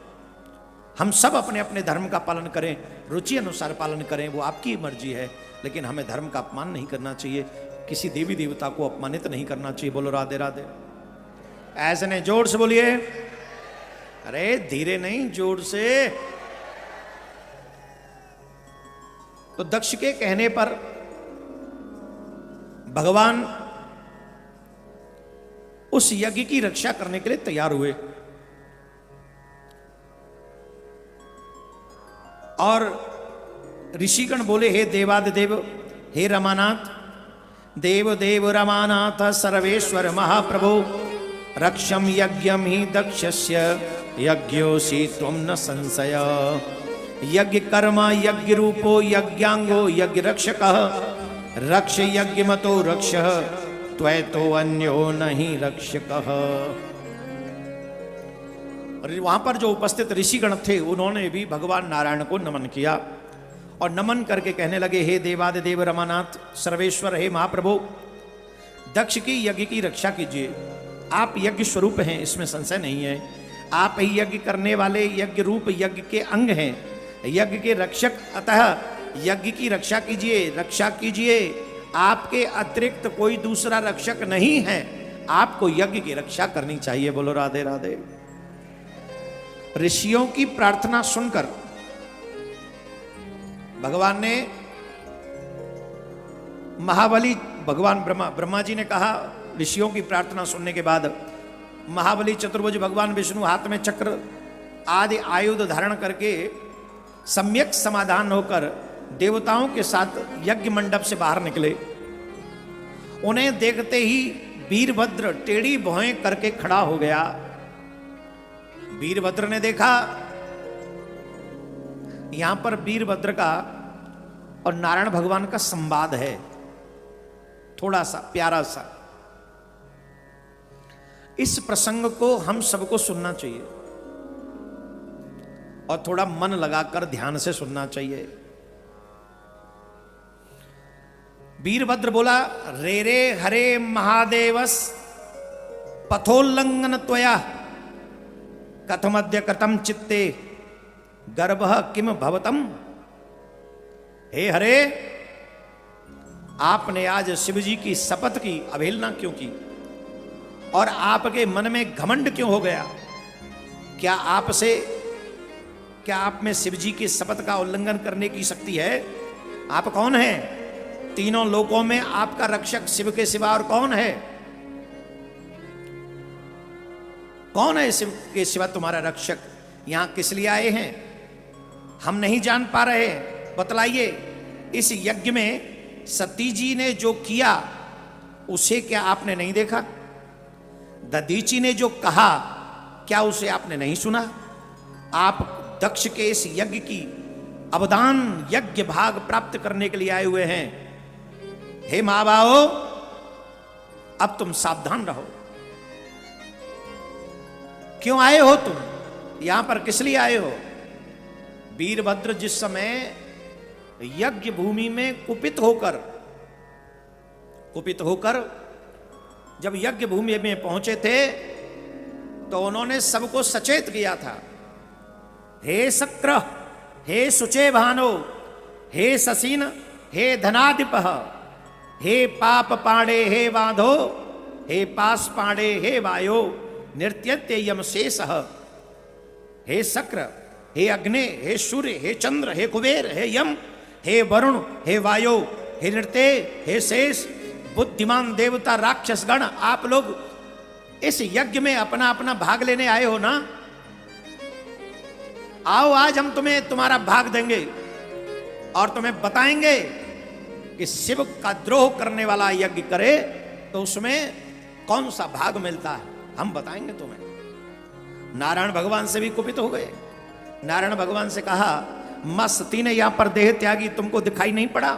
हम सब अपने अपने धर्म का पालन करें, रुचि अनुसार पालन करें, वो आपकी मर्जी है, लेकिन हमें धर्म का अपमान नहीं करना चाहिए, किसी देवी देवता को अपमानित नहीं करना चाहिए। बोलो राधे राधे। ऐसे नहीं, जोर से बोलिए। अरे धीरे नहीं, जोर से। तो दक्ष के कहने पर भगवान उस यज्ञ की रक्षा करने के लिए तैयार हुए और ऋषिगण बोले, हे देवादिदेव, हे रमानाथ, देव देव रमानाथ सर्वेश्वर महाप्रभो, रक्षम यज्ञम ही दक्षस्य यज्ञोसी त्वं न संशय। यज्ञ कर्म यज्ञ रूपो यज्ञांगो यज्ञ रक्षकः, रक्ष यज्ञ मतो रक्ष त्वय तो अन्यो नहीं रक्षकः। और वहां पर जो उपस्थित ऋषिगण थे उन्होंने भी भगवान नारायण को नमन किया और नमन करके कहने लगे, हे देवादिदेव रमानाथ सर्वेश्वर, हे महाप्रभु, दक्ष की यज्ञ की रक्षा कीजिए। आप यज्ञ स्वरूप हैं, इसमें संशय नहीं है। आप ही यज्ञ करने वाले, यज्ञ रूप यज्ञ के अंग हैं, यज्ञ के रक्षक, अतः यज्ञ की रक्षा कीजिए, रक्षा कीजिए। आपके अतिरिक्त कोई दूसरा रक्षक नहीं है, आपको यज्ञ की रक्षा करनी चाहिए। बोलो राधे राधे। ऋषियों की प्रार्थना सुनकर भगवान ने, महाबली भगवान ब्रह्मा जी ने कहा, ऋषियों की प्रार्थना सुनने के बाद महाबली चतुर्भुज भगवान विष्णु हाथ में चक्र आदि आयुध धारण करके सम्यक समाधान होकर देवताओं के साथ यज्ञ मंडप से बाहर निकले। उन्हें देखते ही वीरभद्र टेढ़ी भौएं करके खड़ा हो गया। वीरभद्र ने देखा, यहां पर वीरभद्र का और नारायण भगवान का संवाद है, थोड़ा सा प्यारा सा। इस प्रसंग को हम सबको सुनना चाहिए और थोड़ा मन लगाकर ध्यान से सुनना चाहिए। वीरभद्र बोला, रे रे हरे महादेवस पथोल्लंघन त्वया कथमद्य कथम चित्ते गर्भः किम भवतम। हे हरे, आपने आज शिव जी की शपथ की अवहेलना क्यों की और आपके मन में घमंड क्यों हो गया? क्या आप में शिव जी की शपथ का उल्लंघन करने की शक्ति है? आप कौन हैं? तीनों लोकों में आपका रक्षक शिव के सिवा और कौन है? कौन है शिव के सिवा तुम्हारा रक्षक? यहां किस लिए आए हैं हम नहीं जान पा रहे, बतलाइए। इस यज्ञ में सती जी ने जो किया उसे क्या आपने नहीं देखा? दधीची ने जो कहा क्या उसे आपने नहीं सुना? आप दक्ष के इस यज्ञ की अवदान यज्ञ भाग प्राप्त करने के लिए आए हुए हैं। हे महाबाहो, अब तुम सावधान रहो। क्यों आए हो तुम? यहां पर किस लिए आए हो? वीरभद्र जिस समय यज्ञ भूमि में कुपित होकर जब यज्ञ भूमि में पहुंचे थे तो उन्होंने सबको सचेत किया था। हे शक्र, हे सुचे भानो, हे ससीन, हे धनाधिप, हे पाप पाणे, हे वाधो, हे पास पाणे, हे वायो, नृत्यत्य यम शेषः। हे शक्र, हे अग्नि, हे सूर्य, हे चंद्र, हे कुबेर, हे यम, हे वरुण, हे वायु, हे नृत्य, हे शेष, बुद्धिमान देवता राक्षस गण, आप लोग इस यज्ञ में अपना अपना भाग लेने आए हो ना? आओ, आज हम तुम्हें तुम्हारा भाग देंगे और तुम्हें बताएंगे कि शिव का द्रोह करने वाला यज्ञ करे तो उसमें कौन सा भाग मिलता है, हम बताएंगे तुम्हें। नारायण भगवान से भी कुपित हो गए। नारायण भगवान से कहा, मां सती ने यहां पर देह त्यागी, तुमको दिखाई नहीं पड़ा?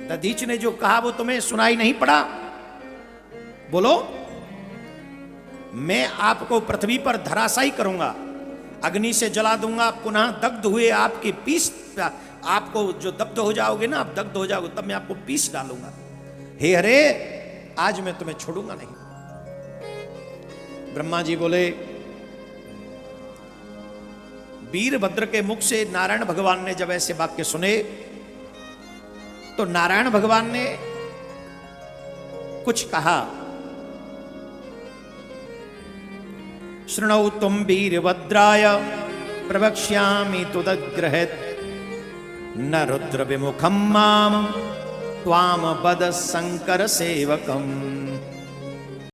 दधीच ने जो कहा वो तुम्हें सुनाई नहीं पड़ा? बोलो, मैं आपको पृथ्वी पर धराशायी करूंगा, अग्नि से जला दूंगा, पुनः दग्ध हुए आपकी पीस, आपको जो दग्ध हो जाओगे ना, आप दग्ध हो जाओगे, तब मैं आपको पीस डालूंगा। हे हरे, आज मैं तुम्हें छोड़ूंगा नहीं। ब्रह्मा जी बोले, वीरभद्र के मुख से नारायण भगवान ने जब ऐसे वाक्य सुने तो नारायण भगवान ने कुछ कहा। शृणौ तुम वीरभद्राय प्रवक्ष्यामि तुदग्रहत् न रुद्र विमुखम माम त्वाम बद शंकर सेवकम।